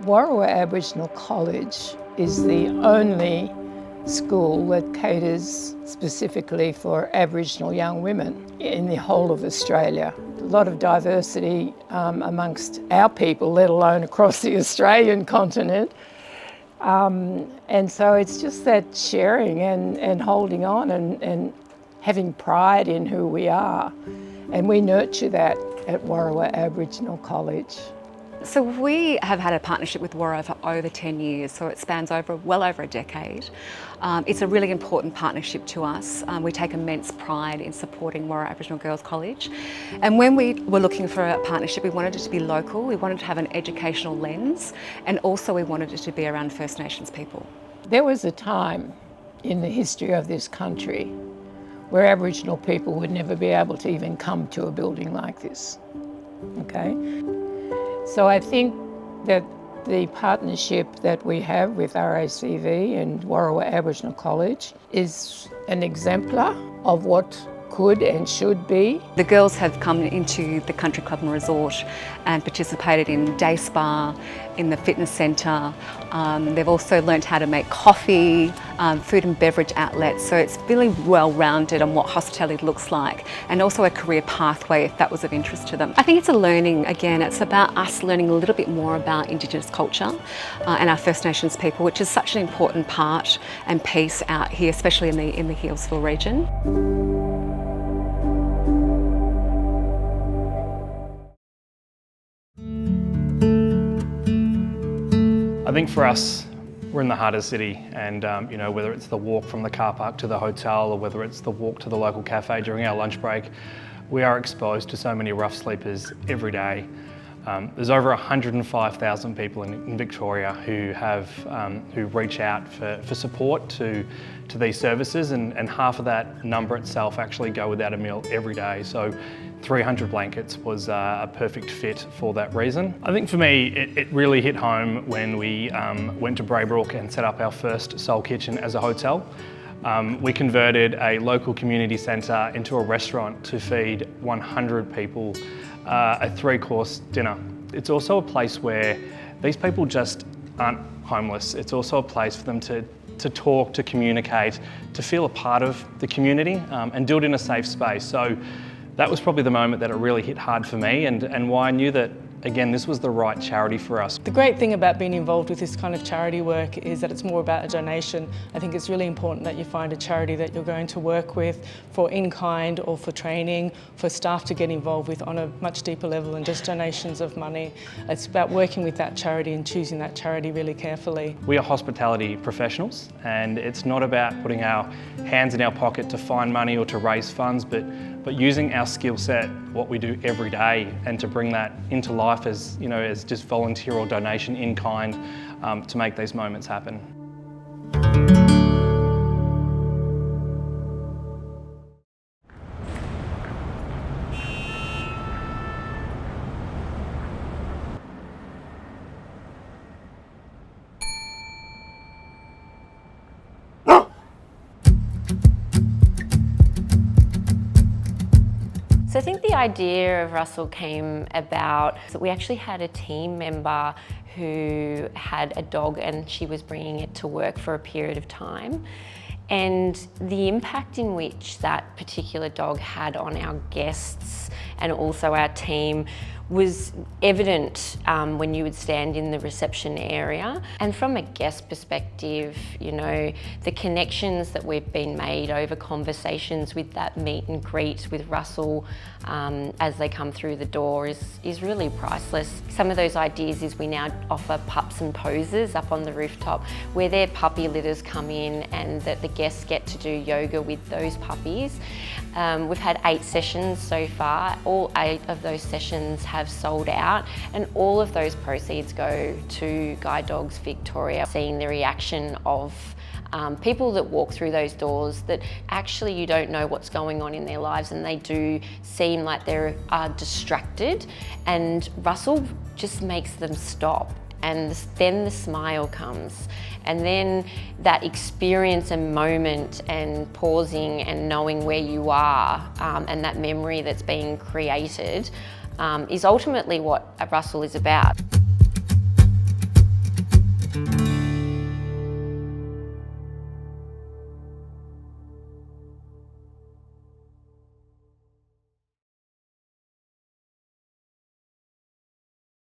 Worawa Aboriginal College is the only school that caters specifically for Aboriginal young women in the whole of Australia. A lot of diversity amongst our people, let alone across the Australian continent. And so it's just that sharing and holding on and having pride in who we are. And we nurture that at Worawa Aboriginal College. So we have had a partnership with Worawa for over 10 years, so it spans well over a decade. It's a really important partnership to us. We take immense pride in supporting Worawa Aboriginal Girls College. And when we were looking for a partnership, we wanted it to be local, we wanted to have an educational lens, and also we wanted it to be around First Nations people. There was a time in the history of this country where Aboriginal people would never be able to even come to a building like this, okay? So I think that the partnership that we have with RACV and Worawa Aboriginal College is an exemplar of what could and should be. The girls have come into the country club and resort and participated in day spa, in the fitness centre. They've also learnt how to make coffee, food and beverage outlets, so it's really well rounded on what hospitality looks like, and also a career pathway if that was of interest to them. I think it's a learning, again, it's about us learning a little bit more about Indigenous culture and our First Nations people, which is such an important part and piece out here, especially in the Healesville region. I think for us, we're in the heart of the city, and whether it's the walk from the car park to the hotel or whether it's the walk to the local cafe during our lunch break, we are exposed to so many rough sleepers every day. There's over 105,000 people in Victoria who reach out for support to these services, and half of that number itself actually go without a meal every day. So 300 blankets was a perfect fit for that reason. I think for me, it really hit home when we went to Braybrook and set up our first Soul Kitchen as a hotel. We converted a local community centre into a restaurant to feed 100 people a 3-course dinner. It's also a place where these people just aren't homeless. It's also a place for them to talk, to communicate, to feel a part of the community and do it in a safe space. So that was probably the moment that it really hit hard for me, and why I knew that, again, this was the right charity for us. The great thing about being involved with this kind of charity work is that it's more about a donation. I think it's really important that you find a charity that you're going to work with for in-kind or for training, for staff to get involved with on a much deeper level than just donations of money. It's about working with that charity and choosing that charity really carefully. We are hospitality professionals, and it's not about putting our hands in our pocket to find money or to raise funds, but using our skill set, what we do every day, and to bring that into life as just volunteer or donation in kind to make these moments happen. So I think the idea of Russell came about that we actually had a team member who had a dog and she was bringing it to work for a period of time. And the impact in which that particular dog had on our guests and also our team was evident when you would stand in the reception area. And from a guest perspective, the connections that we've been made over conversations with that meet and greet with Russell as they come through the door is really priceless. Some of those ideas is we now offer pups and poses up on the rooftop where their puppy litters come in and that the guests get to do yoga with those puppies. We've had 8 sessions so far. All 8 of those sessions have sold out, and all of those proceeds go to Guide Dogs Victoria. Seeing the reaction of people that walk through those doors that actually you don't know what's going on in their lives, and they do seem like they are distracted, and Russell just makes them stop, and then the smile comes. And then that experience and moment and pausing and knowing where you are and that memory that's being created is ultimately what Russell is about.